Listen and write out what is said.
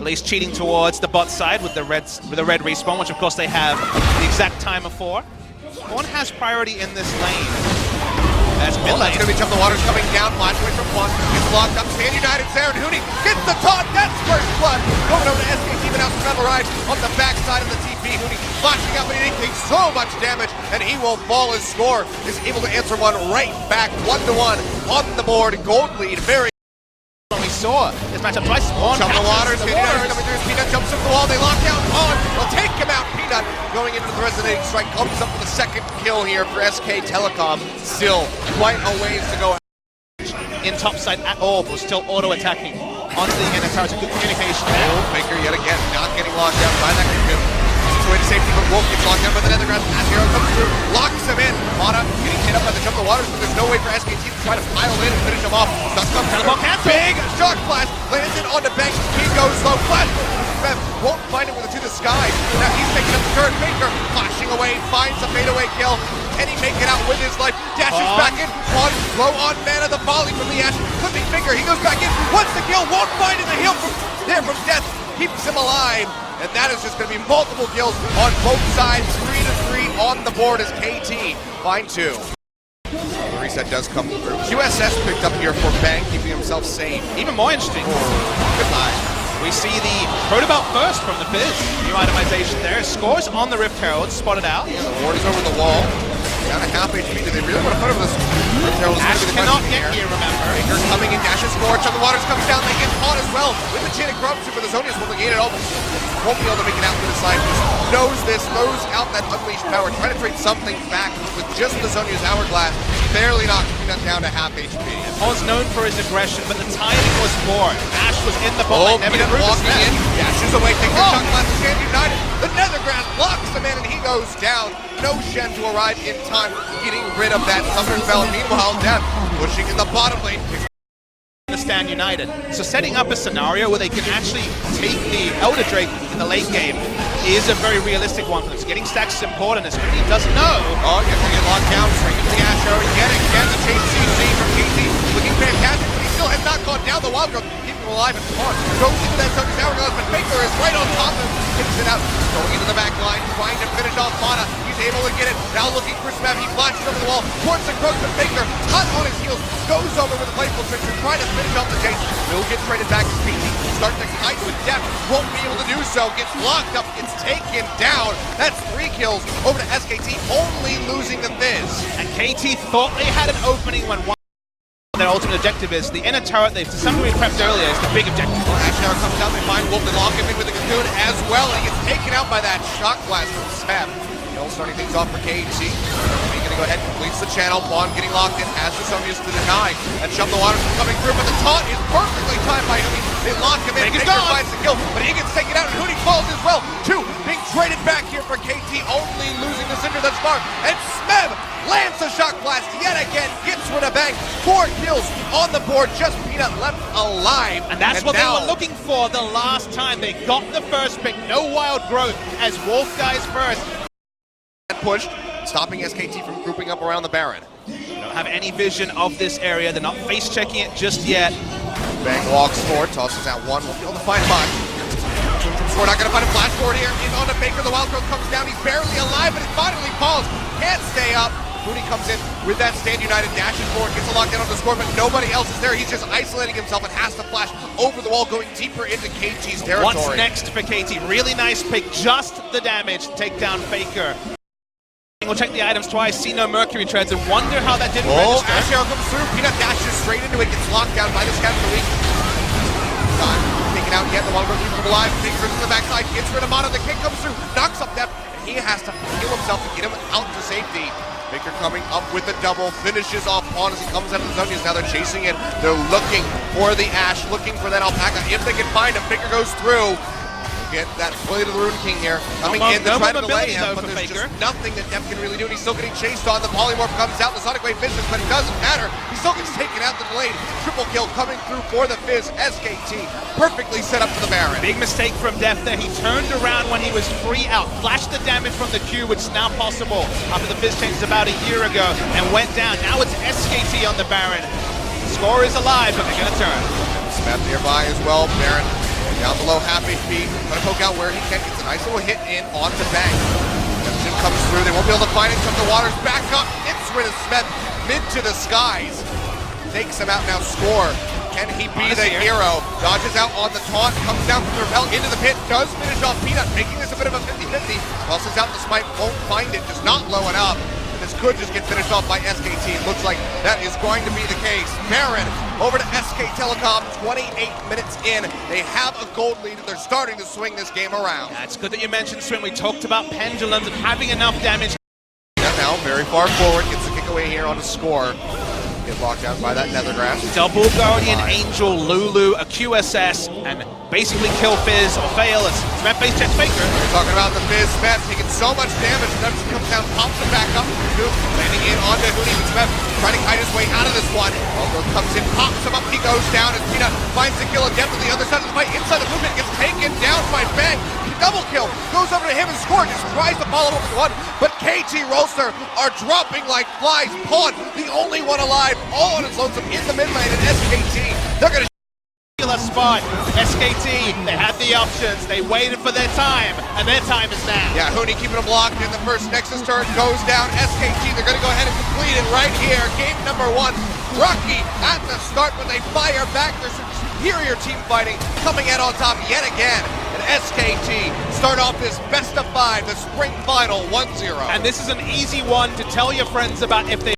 least cheating towards the bot side with the red respawn, which of course they have the exact timer for. One has priority in this lane. That's mid lane. That's going to be Jump the Waters coming down. Flash away from one. He's locked up. Stand United's there, and Huni gets the taunt. That's first blood. Going over to SKT, but now Smeb arrives on the backside of the TP. Huni flashing out, but he takes so much damage, and he will fall. His score is able to answer one right back. 1-1 on the board. Gold lead. Very. We saw this matchup twice. Jump the Waters. Peanut coming through. Peanut jumps up the wall. They lock down on. They'll take him out. Peanut going into the resonating strike. Comes up with the second kill here for SK Telecom. Still quite a ways to go. In top side at all, but still auto-attacking onto the inner tower. Good communication there. Oh, Baker yet again not getting locked down by that Cocoon. Way to safety, but Wolf gets locked down by the Netherground. As Hero comes through, locks him in. Mana getting hit up by the Jump the Waters, but there's no way for SKT to try to pile in and finish him off. Stuck comes through. Big shock blast lands it on the bank. He goes slow. Flash. Won't find it with it to the sky. Now he's taking up the turret. Baker flashing away, finds a fadeaway kill. Can he make it out with his life? Dashes back in. One low on mana. The volley from the Ash. Clipping Finger. He goes back in. Wants the kill. Won't find it. The heal from death keeps him alive. And that is just going to be multiple kills on both sides. 3-3 on the board as KT find 2. The reset does come through. QSS picked up here for Bang, keeping himself safe. Even more interesting. Goodbye. We see the Protobelt first from the Fizz. New itemization there. Scores on the Rift Herald, spotted out. Yeah, the ward is over the wall. Down to half HP. Do they really want to put him this Rift Herald? Ash cannot get here, remember. Baker coming in, dashes forward. Jump the Waters comes down. They get caught as well with the chain of corruption, but the Zonius will negate it all. Won't be able to make it out to the side. Knows this, throws out that unleashed power, trying to trade something back with just the Zonia's hourglass. Barely knocking that down to half HP. Paul's known for his aggression, but the timing was poor. Ash was in the ball. Never walking in, dashes away, takes the shot glass to Stand United. The Netherground blocks the man and he goes down. No Shen to arrive in time, getting rid of that Summoner's Bell. Meanwhile, Death pushing in the bottom lane. Stand United. So setting up a scenario where they can actually take the Elder Drake in the late game is a very realistic one for them. So getting stacks is important, especially he doesn't know. Oh, you're going to get locked down, straight into the Ash arrow. Yet again, the chase CC from KT. Looking fantastic, but he still has not gone down the wild growth. Keeping him alive and on. Goes into that Zonia's hourglass, but Baker is right on top of him. Gets it out. Going into the back line, trying to finish off Mana. He's able to get it. Now looking for Smeb. He flashes over the wall. Towards the Croak, but Baker, hot on his heels, goes over with a playful trick to try to finish off the chase. Will get traded back to KT. Start to kite with Death. Won't be able to do so. Gets locked up. Gets taken down. That's 3 kills over to SKT, only losing the Fizz. And KT thought they had an opening when one their ultimate objective is. The inner turret they've to some degree prepped earlier is the big objective. Ash Tower comes down, they find Wolf, they lock him in with the Cocoon as well, and he gets taken out by that shock blast from Smeb. Hill starting things off for KT. He's gonna go ahead and completes the channel. Bond getting locked in, has the Zonius to deny. And Jump the Waters coming through, but the taunt is perfectly timed by Huni. They lock him in, Baker finds the kill, but he gets taken out, and Huni falls as well. 2 being traded back here for KT, only losing the Cinder thus far. And Smeb lands a shock blast yet again, gets rid of Bang. 4 kills on the board, just Peanut left alive. And that's what they were looking for the last time. They got the first pick, no wild growth, as Wolf dies first. Pushed, stopping SKT from grouping up around the Baron. They don't have any vision of this area. They're not face checking it just yet. Bang walks forward, tosses out one. We'll be able to find Bot. We're not going to find a flash forward here. In on the Baker. The wild growth comes down. He's barely alive, but it finally falls. Can't stay up. Mooney comes in with that Stand United, dashes forward, gets a lockdown on the score, but nobody else is there. He's just isolating himself and has to flash over the wall, going deeper into KT's territory. What's next for KT? Really nice pick. Just the damage. Take down Faker. We'll check the items twice, see no Mercury treads, and wonder how that didn't register. Ash Arrow comes through, Peanut dashes straight into it, gets locked down by the scout of the week. Taken out yet, the one keeps him alive, Baker to the backside, gets rid of Mana, the kick comes through, knocks up Depth, and he has to heal himself to get him out to safety. Baker coming up with the double, finishes off Pawn as he comes out of the Zonias. Now they're chasing it, they're looking for the Ash, looking for that Alpaca. If they can find him, Baker goes through. Get that play to the Rune King here. Coming in to try to delay him, but there's just nothing that Depth can really do, and he's still getting chased on. The Polymorph comes out, the Sonic Wave finishes, but it doesn't matter. He still gets taken out the delayed. Triple kill coming through for the Fizz. SKT perfectly set up for the Baron. Big mistake from Depth there. He turned around when he was free out, flashed the damage from the Q, which is now possible after the Fizz changes about a year ago, and went down. Now it's SKT on the Baron. The score is alive, but they're going to turn. Smeb nearby as well. Baron Down below, half HP. Gonna poke out where he can. Gets a nice little hit in onto Bank. Jim comes through. They won't be able to find him. From the waters back up. It's with Smith mid to the skies. Takes him out now. Score. Can he be the hero? Dodges out on the taunt. Comes down from the repel into the pit. Does finish off Peanut, making this a bit of a 50-50. Tosses out the smite. Won't find it. Just not low enough. This could just get finished off by SKT. Looks like that is going to be the case. Baron over to SK Telecom, 28 minutes in. They have a gold lead and they're starting to swing this game around. Yeah, it's good that you mentioned Swim. We talked about pendulums and having enough damage. And now very far forward, gets the kick away here on the score. Get locked down by that Nethergrass. Double Guardian, Angel, Lulu, a QSS, and basically kill Fizz or fail as Smith base checks Faker. We're talking about the Fizz. Smith taking so much damage. Nuts comes down, pops him back up. Landing in onto Hootie, but Smith trying to kite his way out of this one. Algo comes in, pops him up, he goes down, and Peanut finds the kill again on the other side of the fight. Inside the movement, gets taken down by Bang. Double kill, goes over to him and scores, just tries to follow up with one, but KT Roaster are dropping like flies. Pawn, the only one alive, all on his lonesome in the mid lane, and SKT, they're gonna spot. SKT, they had the options, they waited for their time, and their time is now. Yeah, Hootie keeping him blocked in the first Nexus turret, goes down. SKT, they're gonna go ahead and complete it right here. Game number 1, Rocky at the start, but they fire back. There's superior team fighting coming out on top yet again. And SKT start off this best of 5, the spring final 1-0. And this is an easy one to tell your friends about if they